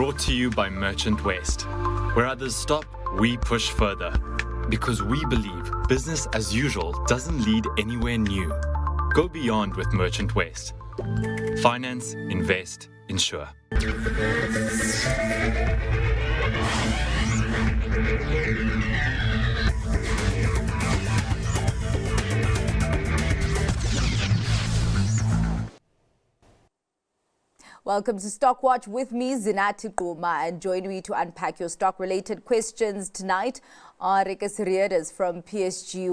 brought to you by Merchant Waste. Where others stop, we push further. Because we believe business as usual doesn't lead anywhere new. Go beyond with Merchant Waste. Finance, invest, insure. Welcome to Stock Watch with me, Zinati Guma, and join me to unpack your stock-related questions tonight are Ricus Reeders from PSG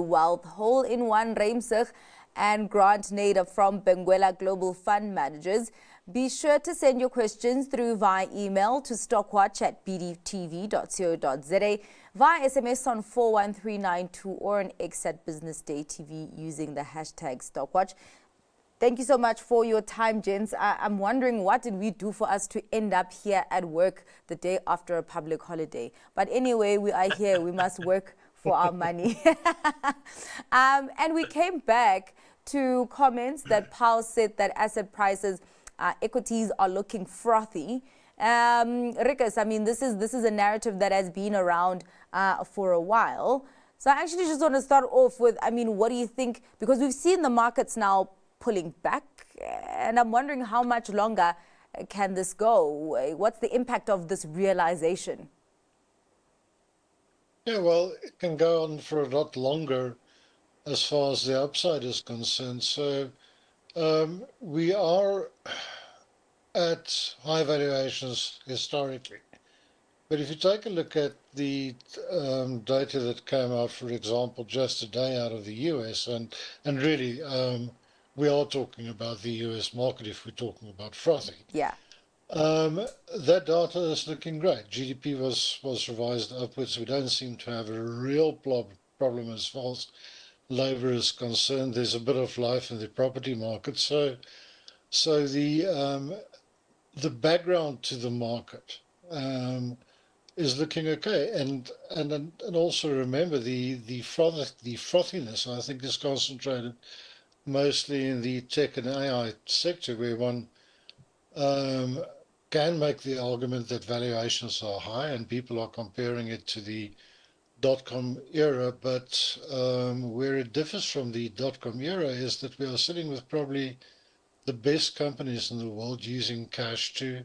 Hole in One Ruimsig and Grant Nader from Benguela Global Fund Managers. Be sure to send your questions through via email to stockwatch@bdtv.co.za, via SMS on 41392 or on X at Business Day TV using the hashtag StockWatch. Thank you so much for your time, gents. I'm wondering, what did we do for us to end up here at work the day after a public holiday? But anyway, we are here. We must work for our money. And we came back to comments that Paul said that asset prices, equities are looking frothy. Ricus, I mean, this is a narrative that has been around for a while. So I actually just want to start off with, I mean, what do you think? Because we've seen the markets now pulling back, and I'm wondering how much longer can this go? What's the impact of this realization? Yeah, well, it can go on for a lot longer as far as the upside is concerned. So we are at high valuations historically. But if you take a look at the data that came out, for example, just today out of the US, and really we are talking about the US market if we're talking about frothy. Yeah. That data is looking great. GDP was revised upwards. We don't seem to have a real problem as far as labor is concerned. There's a bit of life in the property market. So the background to the market is looking okay. And also remember the frothiness, I think, is concentrated mostly in the tech and AI sector, where one can make the argument that valuations are high and people are comparing it to the dot-com era. But where it differs from the dot-com era is that we are sitting with probably the best companies in the world using cash to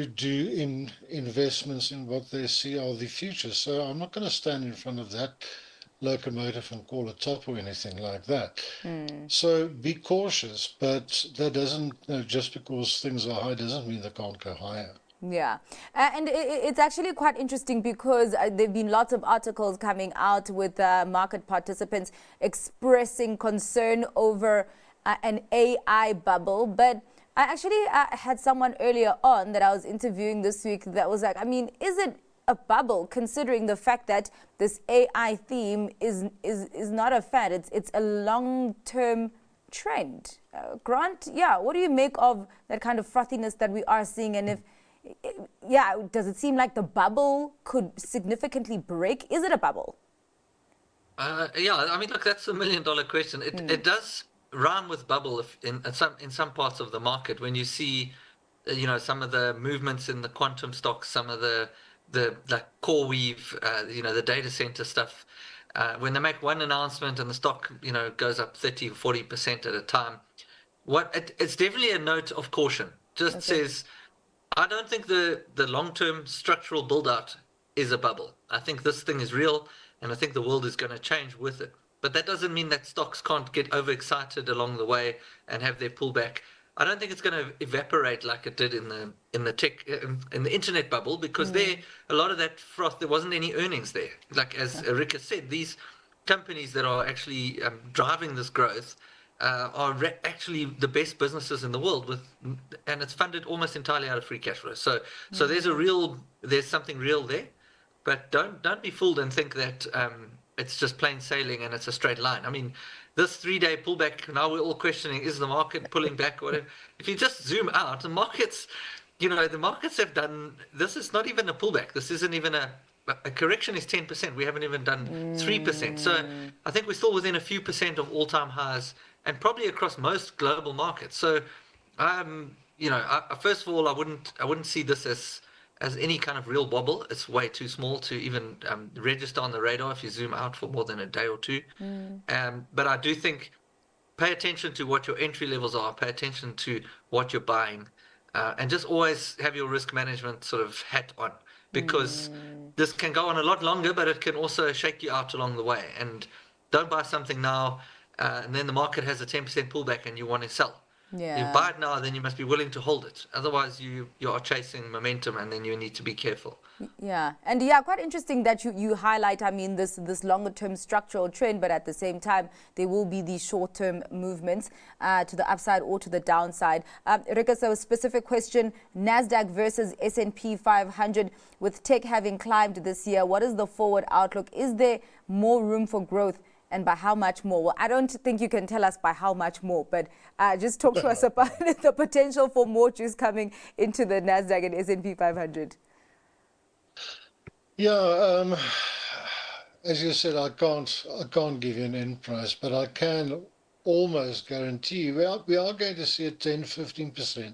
do investments in what they see are the future. So I'm not going to stand in front of that locomotive and call it top or anything like that. So be cautious, but that doesn't, just because things are high doesn't mean they can't go higher. Yeah, and it's actually quite interesting because there have been lots of articles coming out with market participants expressing concern over an AI bubble. But I actually had someone earlier on that I was interviewing this week that was like, I mean, is it a bubble, considering the fact that this AI theme is not a fad, it's a long-term trend? Grant, yeah, what do you make of that kind of frothiness that we are seeing? And if, yeah, does it seem like the bubble could significantly break? Is it a bubble? Yeah, I mean, look, that's $1 million question. It does rhyme with bubble in some parts of the market, when you see, some of the movements in the quantum stocks, some of the like CoreWeave, the data center stuff, when they make one announcement and the stock, goes up 30 or 40% at a time, it's definitely a note of caution. Just says, I don't think the long-term structural build-out is a bubble. I think this thing is real, and I think the world is going to change with it. But that doesn't mean that stocks can't get overexcited along the way and have their pullback. I don't think it's going to evaporate like it did in the tech in the internet bubble, because there, a lot of that froth, there wasn't any earnings there. Like as Ricus said, these companies that are actually driving this growth are actually the best businesses in the world, and it's funded almost entirely out of free cash flow. So there's something real there, but don't be fooled and think that it's just plain sailing and it's a straight line. I mean, this 3-day pullback, now we're all questioning, is the market pulling back or whatever? If you just zoom out, the markets have done, this is not even a pullback. This isn't even a correction is 10%. We haven't even done 3%. So I think we're still within a few percent of all-time highs, and probably across most global markets. So, first of all, I wouldn't see this as any kind of real wobble. It's way too small to even register on the radar if you zoom out for more than a day or two. But I do think pay attention to what your entry levels are, pay attention to what you're buying, and just always have your risk management sort of hat on, because this can go on a lot longer, but it can also shake you out along the way. And don't buy something now, and then the market has a 10% pullback and you want to sell. Yeah. You buy it now, then you must be willing to hold it. Otherwise, you are chasing momentum, and then you need to be careful. Yeah, and yeah, quite interesting that you highlight, I mean, this longer term structural trend, but at the same time, there will be these short term movements to the upside or to the downside. Ricus, a specific question, NASDAQ versus S&P 500, with tech having climbed this year, what is the forward outlook? Is there more room for growth? And by how much more? Well, I don't think you can tell us by how much more, but just talk to us about the potential for more juice coming into the NASDAQ and S&P 500. Yeah, as you said, I can't give you an end price, but I can almost guarantee you we are going to see a 10-15%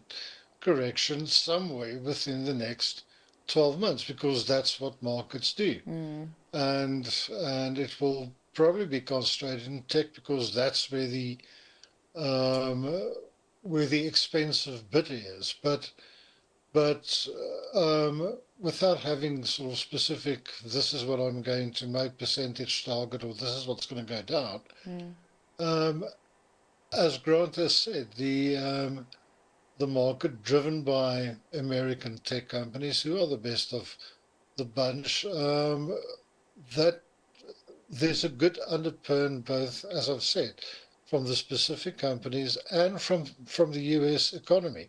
correction somewhere within the next 12 months, because that's what markets do. And it will probably be concentrated in tech, because that's where the expensive bit is. But without having sort of specific, this is what I'm going to make percentage target, or this is what's going to go down. As Grant has said, the market driven by American tech companies, who are the best of the bunch, that there's a good underpin, both, as I've said, from the specific companies and from the US economy.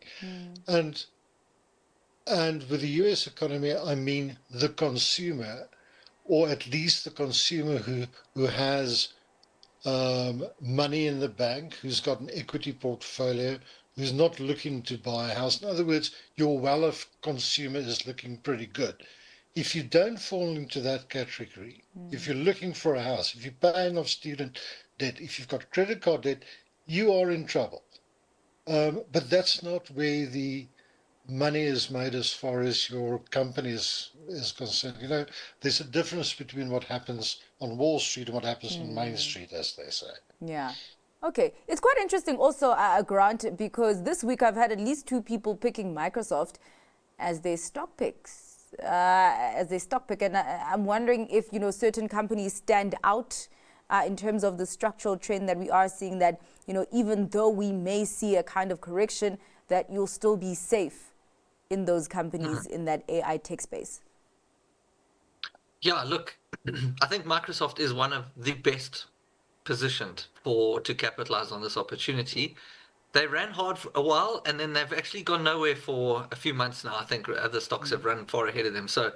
And with the US economy, I mean the consumer, or at least the consumer who has money in the bank, who's got an equity portfolio, who's not looking to buy a house. In other words, your wealth consumer is looking pretty good. If you don't fall into that category, if you're looking for a house, if you're paying off student debt, if you've got credit card debt, you are in trouble. But that's not where the money is made as far as your company is concerned. You know, there's a difference between what happens on Wall Street and what happens on Main Street, as they say. Yeah. Okay. It's quite interesting also, Grant, because this week I've had at least 2 people picking Microsoft as their stock picks. And I'm wondering if, you know, certain companies stand out in terms of the structural trend that we are seeing, that, you know, even though we may see a kind of correction, that you'll still be safe in those companies in that AI tech space. Yeah, look, I think Microsoft is one of the best positioned to capitalize on this opportunity. They ran hard for a while, and then they've actually gone nowhere for a few months now. I think other stocks have run far ahead of them. So,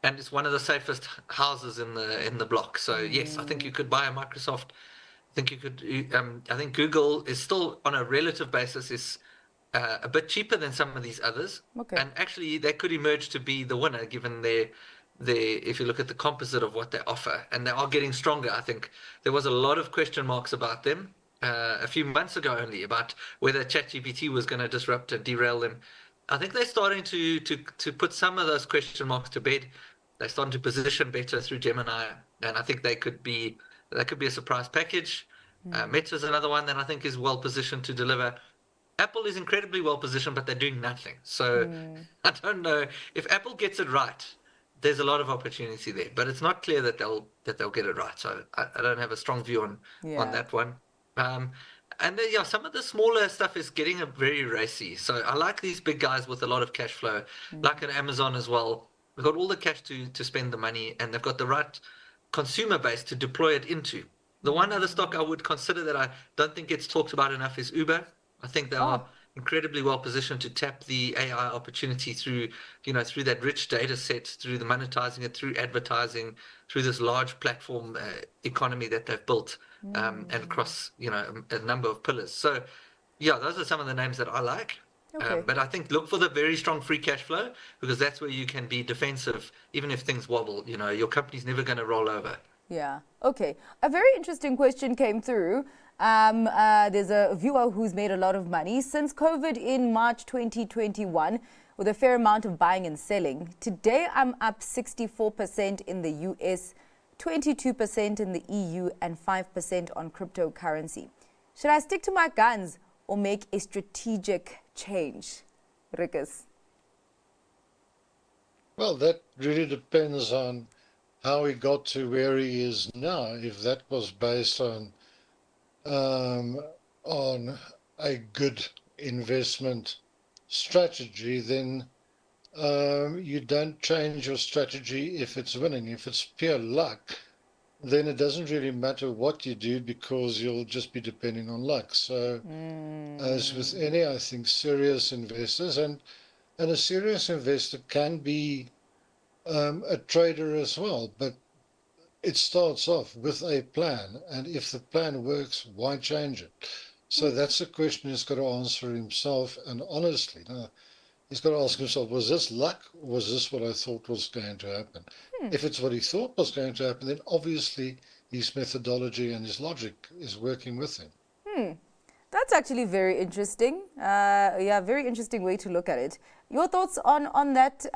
and it's one of the safest houses in the block. So yes, I think you could buy a Microsoft. I think you could. I think Google is still, on a relative basis, is a bit cheaper than some of these others. Okay. And actually, they could emerge to be the winner, given their if you look at the composite of what they offer, and they are getting stronger. I think there was a lot of question marks about them a few months ago only, about whether ChatGPT was going to disrupt and derail them. I think they're starting to put some of those question marks to bed. They're starting to position better through Gemini, and I think they could be a surprise package. Meta's another one that I think is well positioned to deliver. Apple is incredibly well positioned, but they're doing nothing. So I don't know if Apple gets it right. There's a lot of opportunity there, but it's not clear that they'll get it right. So I don't have a strong view on that one. And then, some of the smaller stuff is getting very racy. So I like these big guys with a lot of cash flow, like an Amazon as well. They've got all the cash to spend the money, and they've got the right consumer base to deploy it into. The one other stock I would consider that I don't think gets talked about enough is Uber. I think they are incredibly well positioned to tap the AI opportunity through that rich data set, through the monetizing it, through advertising, through this large platform economy that they've built, and across a number of pillars. So those are some of the names that I like. Okay. But I think look for the very strong free cash flow, because that's where you can be defensive even if things wobble. Your company's never going to roll over. Yeah. Okay. A very interesting question came through. There's a viewer who's made a lot of money since COVID in March 2021. with a fair amount of buying and selling. Today, I'm up 64% in the US, 22% in the EU, and 5% on cryptocurrency. Should I stick to my guns or make a strategic change? Ricus. Well, that really depends on how he got to where he is now. If that was based on a good investment strategy, then you don't change your strategy if it's winning. If it's pure luck, then it doesn't really matter what you do because you'll just be depending on luck. So, as with any, I think, serious investors, and a serious investor can be a trader as well, but it starts off with a plan, and if the plan works, why change it? So that's a question he's got to answer himself, and honestly, no, he's got to ask himself, was this luck, or was this what I thought was going to happen? If it's what he thought was going to happen, then obviously his methodology and his logic is working with him. That's actually very interesting. Yeah, very interesting way to look at it. Your thoughts on that,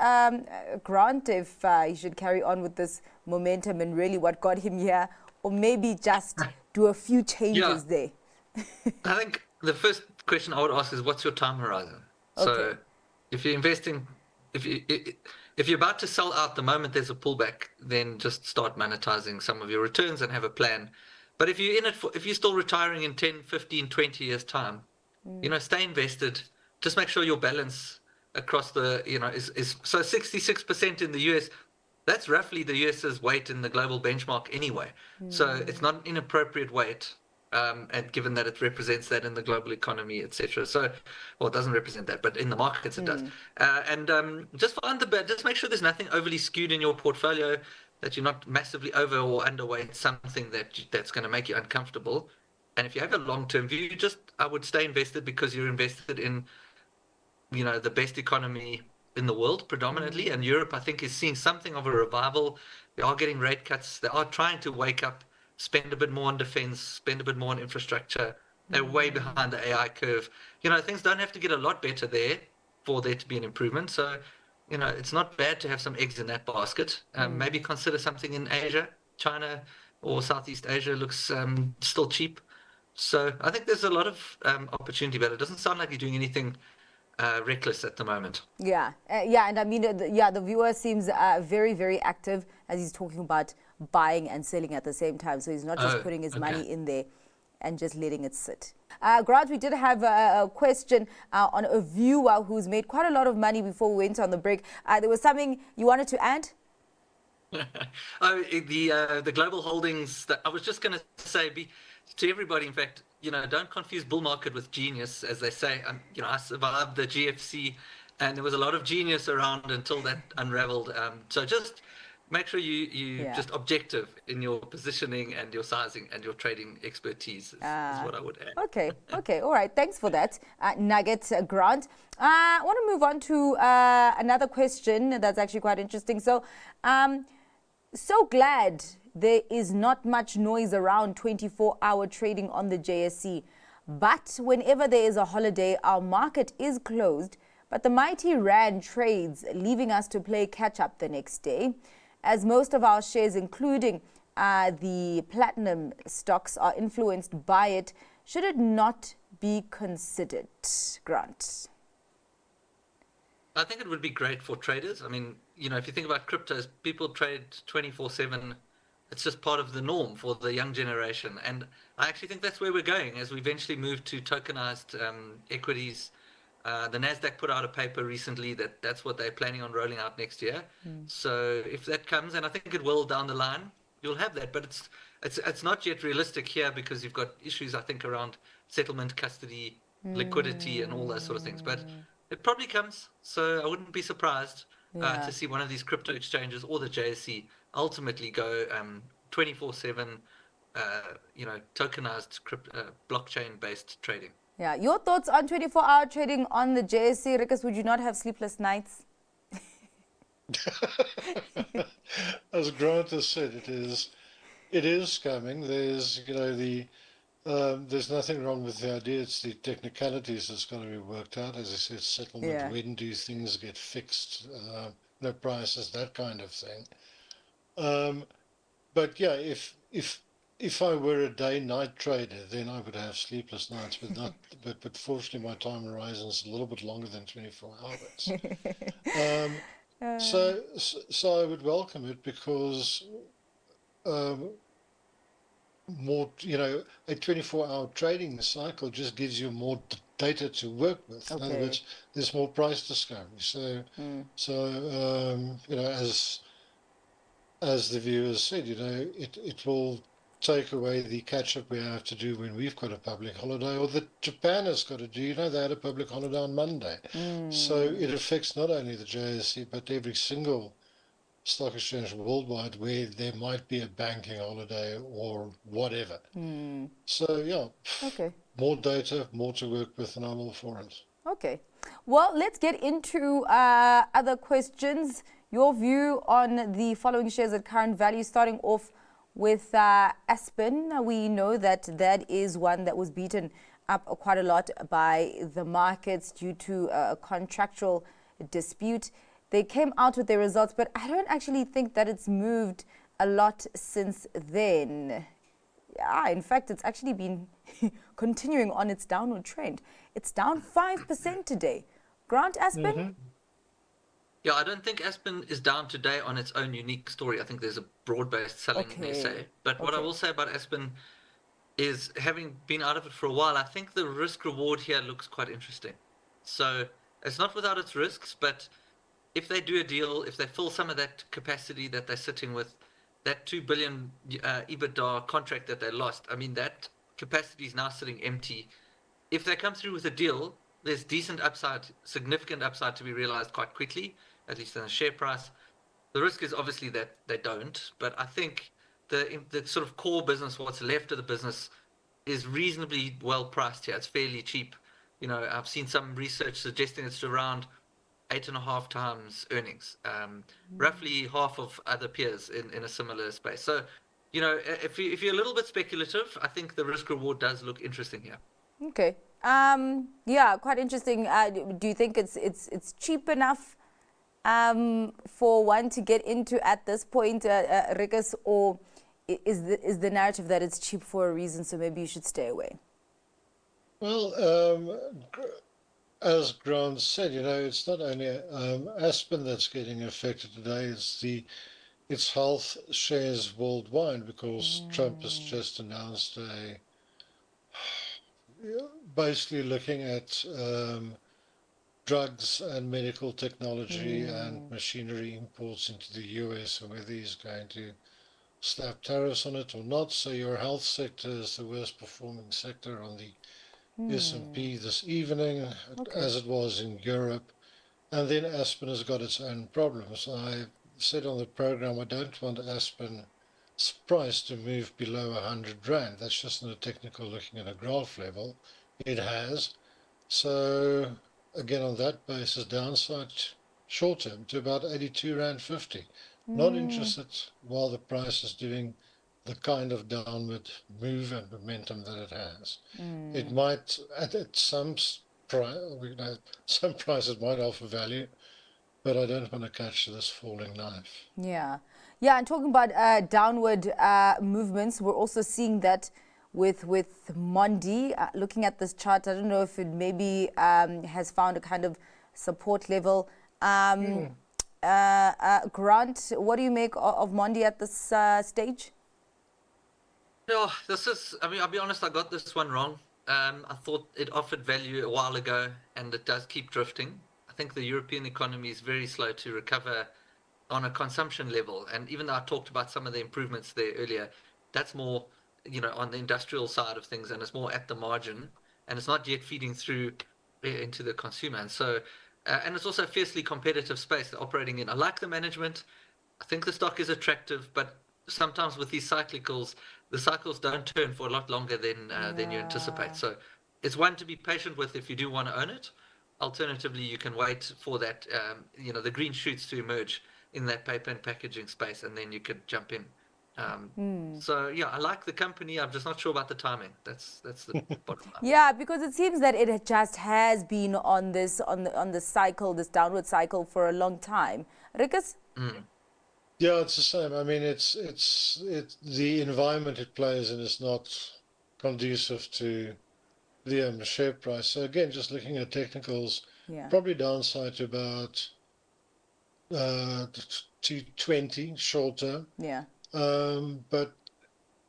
Grant, if he should carry on with this momentum and really what got him here, or maybe just do a few changes there? I think the first question I would ask is, what's your time horizon? So Okay. if you're investing, if you're about to sell out the moment there's a pullback, then just start monetizing some of your returns and have a plan. But if you're in it if you're still retiring in 10, 15, 20 years time, stay invested. Just make sure your balance across the, is so 66% in the US. That's roughly the US's weight in the global benchmark anyway. So it's not an inappropriate weight. And given that it represents that in the global economy, etc. So, well, it doesn't represent that, but in the markets it does. Just just make sure there's nothing overly skewed in your portfolio, that you're not massively over or underweight something that's going to make you uncomfortable. And if you have a long-term view, I would stay invested because you're invested in, the best economy in the world predominantly. And Europe, I think, is seeing something of a revival. They are getting rate cuts. They are trying to wake up, spend a bit more on defense, spend a bit more on infrastructure. They're way behind the AI curve. Things don't have to get a lot better there for there to be an improvement. So, it's not bad to have some eggs in that basket. Maybe consider something in Asia. China or Southeast Asia looks still cheap. So I think there's a lot of opportunity, but it doesn't sound like you're doing anything reckless at the moment. Yeah, and I mean, the viewer seems very, very active as he's talking about buying and selling at the same time. So he's not just putting his money in there and just letting it sit. Grant, we did have a question on a viewer who's made quite a lot of money before we went on the break. There was something you wanted to add? The global holdings, that I was just going to say to everybody, in fact, don't confuse bull market with genius, as they say. I survived the GFC, and there was a lot of genius around until that unraveled. So just make sure you just objective in your positioning and your sizing and your trading expertise is what I would add. Okay, all right. Thanks for that nugget, Grant. I want to move on to another question that's actually quite interesting. So glad there is not much noise around 24-hour trading on the JSE. But whenever there is a holiday, our market is closed, but the mighty Rand trades, leaving us to play catch-up the next day. As most of our shares, including the platinum stocks, are influenced by it, should it not be considered, Grant? I think it would be great for traders. I mean, if you think about cryptos, people trade 24/7. It's just part of the norm for the young generation. And I actually think that's where we're going as we eventually move to tokenized equities. The NASDAQ put out a paper recently that's what they're planning on rolling out next year. So if that comes, and I think it will down the line, you'll have that. But it's not yet realistic here because you've got issues, I think, around settlement, custody, liquidity, and all those sort of things. But it probably comes. So I wouldn't be surprised to see one of these crypto exchanges or the JSE ultimately go 24/7, tokenized blockchain-based trading. Yeah, your thoughts on 24-hour trading on the JSE, Ricus? Would you not have sleepless nights? As Grant has said, it is coming. There's, the There's nothing wrong with the idea. It's the technicalities that's got to be worked out. As I said, settlement, Yeah. when do things get fixed, no prices, that kind of thing. But yeah, if I were a day-night trader, then I would have sleepless nights. But not. But fortunately, my time horizon is a little bit longer than 24 hours. So I would welcome it because um, more, a 24-hour trading cycle just gives you more data to work with. In other Okay. words, there's more price discovery. So as the viewers said, it will take away the catch-up we have to do when we've got a public holiday, or that Japan has got to do. They had a public holiday on Monday. So it affects not only the JSE, but every single stock exchange worldwide where there might be a banking holiday or whatever. So yeah, Okay. more data, more to work with, and I'm all for it. Okay. Well, let's get into other questions. Your view on the following shares at current value, starting off with Aspen. We know that that is one that was beaten up quite a lot by the markets due to a contractual dispute. They came out with their results, but I don't actually think that it's moved a lot since then. Yeah, in fact, it's actually been continuing on its downward trend. It's down 5% today. Grant, Aspen? Yeah, I don't think Aspen is down today on its own unique story. I think there's a broad-based selling in SA. Okay. But what I will say about Aspen is, having been out of it for a while, I think the risk reward here looks quite interesting. So it's not without its risks, but if they do a deal, if they fill some of that capacity that they're sitting with, that 2 billion EBITDA contract that they lost, I mean, that capacity is now sitting empty. If they come through with a deal, there's decent upside, significant upside to be realized quite quickly, at least in the share price. The risk is obviously that they don't, but I think the sort of core business, what's left of the business, is reasonably well priced here. It's fairly cheap. I've seen some research suggesting it's around 8.5 times earnings, roughly half of other peers in a similar space. So, if you're a little bit speculative, I think the risk reward does look interesting here. Okay. Yeah, quite interesting. Do you think it's cheap enough for one to get into at this point, Ricus, or is the narrative that it's cheap for a reason, so maybe you should stay away? Well, as Grant said, it's not only Aspen that's getting affected today, it's health shares worldwide, because Trump has just announced basically looking at drugs and medical technology and machinery imports into the US, and whether he's going to slap tariffs on it or not. So your health sector is the worst performing sector on the S&P this evening, as it was in Europe. And then Aspen has got its own problems. I said on the program, I don't want Aspen's price to move below 100 Rand. That's just not a technical looking at a graph level. It has. So again, on that basis, downside short term to about 82 Rand 50. Not interested while the price is doing the kind of downward move and momentum that it has. It might, at some price, some prices might offer value, but I don't want to catch this falling knife. Yeah. Yeah, and talking about downward movements, we're also seeing that with Mondi. Looking at this chart, I don't know if it maybe has found a kind of support level. Grant, what do you make of Mondi at this stage? No, I'll be honest, I got this one wrong. I thought it offered value a while ago, and it does keep drifting. I think the European economy is very slow to recover on a consumption level. And even though I talked about some of the improvements there earlier, that's more, on the industrial side of things, and it's more at the margin, and it's not yet feeding through into the consumer. And so, and it's also a fiercely competitive space they're operating in. I like the management. I think the stock is attractive, but sometimes with these cyclicals, the cycles don't turn for a lot longer than you anticipate. So it's one to be patient with if you do want to own it. Alternatively, you can wait for that, the green shoots to emerge in that paper and packaging space, and then you could jump in. So yeah, I like the company. I'm just not sure about the timing. That's the bottom line. Yeah, because it seems that it just has been on the cycle, this downward cycle for a long time. Ricus? Yeah, it's the same. I mean, it's the environment it plays in is not conducive to the share price. So again, just looking at technicals, Yeah. probably downside to about 220 short term. Yeah. But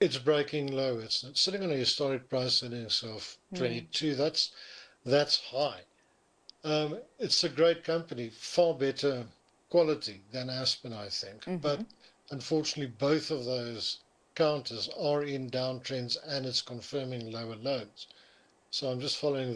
it's breaking low. It's sitting on a historic price earnings of 22. That's high. It's a great company, far better quality than Aspen, I think. But unfortunately, both of those counters are in downtrends, and it's confirming lower lows. So I'm just following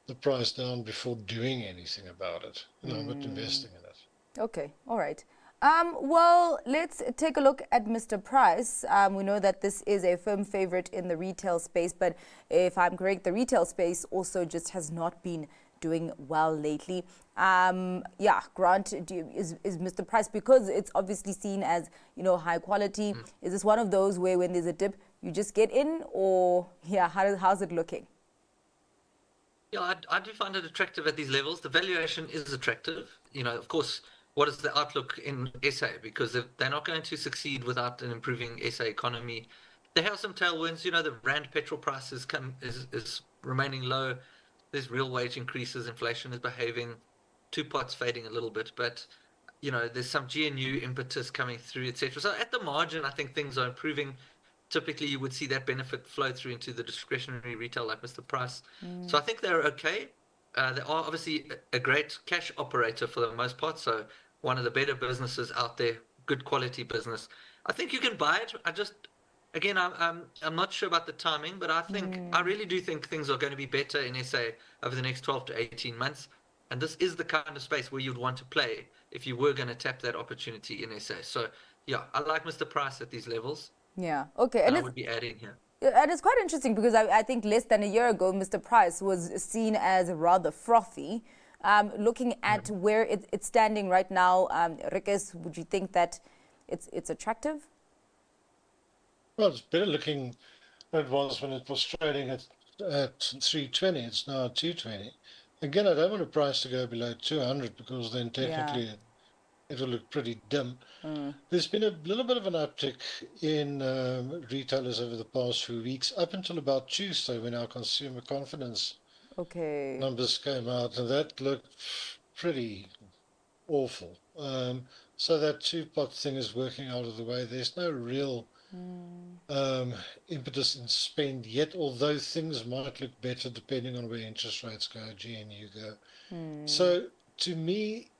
the price down before doing anything about it. I'm not investing in it. Okay, all right. Well, let's take a look at Mr. Price. We know that this is a firm favorite in the retail space, but if I'm correct, the retail space also just has not been doing well lately. Yeah, Grant, is Mr. Price, because it's obviously seen as, high quality, is this one of those where when there's a dip, you just get in, or yeah, how's it looking? Yeah, I do find it attractive at these levels. The valuation is attractive. Of course, what is the outlook in SA? Because they're not going to succeed without an improving SA economy. They have some tailwinds. The rand petrol price is remaining low. There's real wage increases. Inflation is behaving. Two pots fading a little bit, but there's some GNU impetus coming through, etc. So at the margin, I think things are improving. Typically, you would see that benefit flow through into the discretionary retail like Mr. Price. So I think they're okay. They are obviously a great cash operator for the most part. So one of the better businesses out there, good quality business. I think you can buy it. Again, I'm not sure about the timing, but I really do think things are going to be better in SA over the next 12 to 18 months. And this is the kind of space where you'd want to play if you were going to tap that opportunity in SA. So yeah, I like Mr. Price at these levels. Yeah, okay. And I would be adding here. And it's quite interesting because I think less than a year ago, Mr. Price was seen as rather frothy. Looking at where it's standing right now, Ricus, would you think that it's attractive? Well, it's better looking than it was when it was trading at 320. It's now at 220. Again, I don't want the price to go below 200 because then technically it will look pretty dim. There's been a little bit of an uptick in retailers over the past few weeks, up until about Tuesday when our consumer confidence numbers came out, and that looked pretty awful. So that two-pot thing is working out of the way. There's no real impetus in spend yet, although things might look better depending on where interest rates go, GNU go. So to me,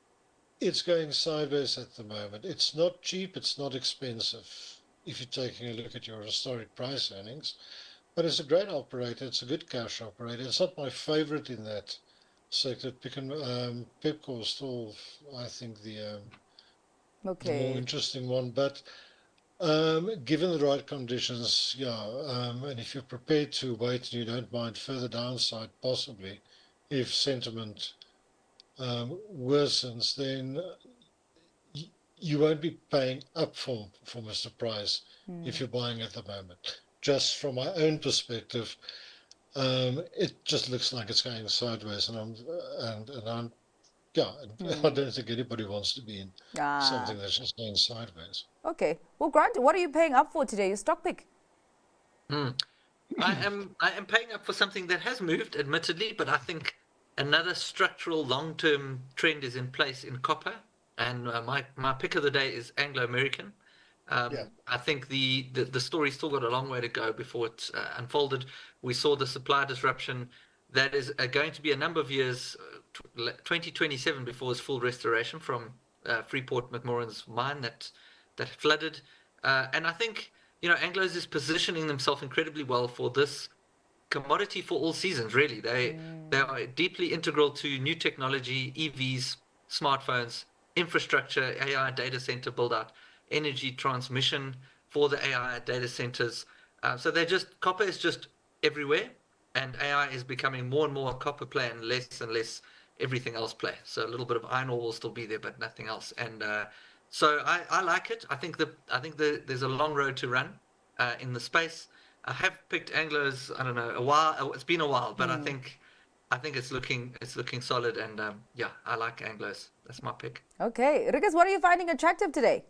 it's going sideways at the moment. It's not cheap, it's not expensive if you're taking a look at your historic price earnings, but it's a great operator, it's a good cash operator. It's not my favorite in that sector. Pepco is still, I think, the more interesting one, but given the right conditions, and if you're prepared to wait and you don't mind further downside, possibly, if sentiment worsens, then you won't be paying up for Mr. Price if you're buying at the moment. Just from my own perspective, it just looks like it's going sideways, and I'm I don't think anybody wants to be in something that's just going sideways. Okay. Well, Grant, what are you paying up for today? Your stock pick? I am paying up for something that has moved, admittedly, but I think another structural long-term trend is in place in copper, and my pick of the day is Anglo American. I think the story's still got a long way to go before it's unfolded. We saw the supply disruption that is going to be a number of years, 2027 before its full restoration from Freeport McMoran's mine that flooded. And I think Anglo's is positioning themselves incredibly well for this commodity for all seasons. Really, they are deeply integral to new technology, EVs, smartphones, infrastructure, AI data center build out, energy transmission for the AI data centers. So copper is just everywhere, and AI is becoming more and more a copper play and less everything else play. So a little bit of iron ore will still be there, but nothing else. And So I like it. I think there's a long road to run in the space. I have picked Anglo's, I don't know, a while. It's been a while, but I think it's looking solid, and yeah, I like Anglo's. That's my pick. Okay, Ricus, what are you finding attractive today?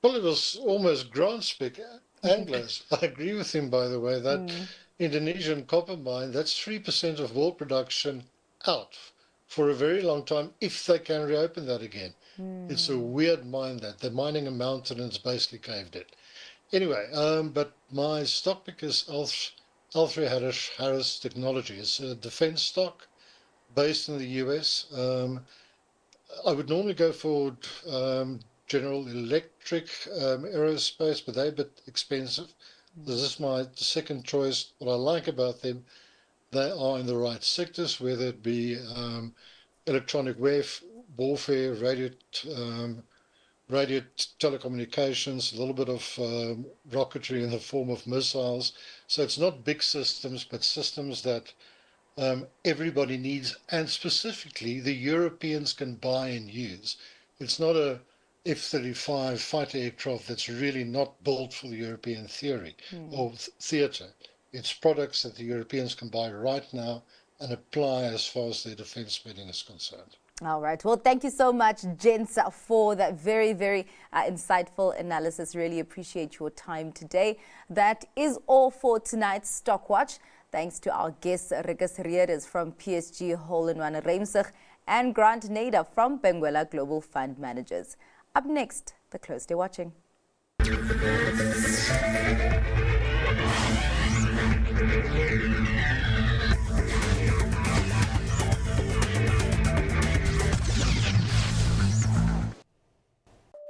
Well, it was almost Grant's pick, Anglos. I agree with him, by the way, that Indonesian copper mine, that's 3% of world production out for a very long time, if they can reopen that again. It's a weird mine that they're mining a mountain and it's basically caved it. Anyway, but my stock pick is L3Harris Technologies. It's a defense stock based in the US. I would normally go for General Electric, aerospace, but they're a bit expensive. This is my second choice. What I like about them, they are in the right sectors, whether it be electronic warfare, radio telecommunications, a little bit of rocketry in the form of missiles. So it's not big systems, but systems that everybody needs, and specifically the Europeans can buy and use. It's not a F-35 fighter aircraft that's really not built for the European theory or theatre. It's products that the Europeans can buy right now and apply as far as their defence spending is concerned. All right. Well, thank you so much, gents, for that very, very insightful analysis. Really appreciate your time today. That is all for tonight's Stock Watch. Thanks to our guests, Ricus Reeders from PSG Hole in One Ruimsig and Grant Nader from Benguela Global Fund Managers. Up next, the Close Day Watching.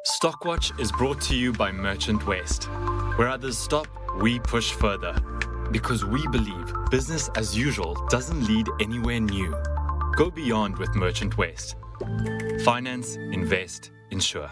Stockwatch is brought to you by Merchant West. Where others stop, we push further. Because we believe business as usual doesn't lead anywhere new. Go beyond with Merchant West. Finance, invest, insure.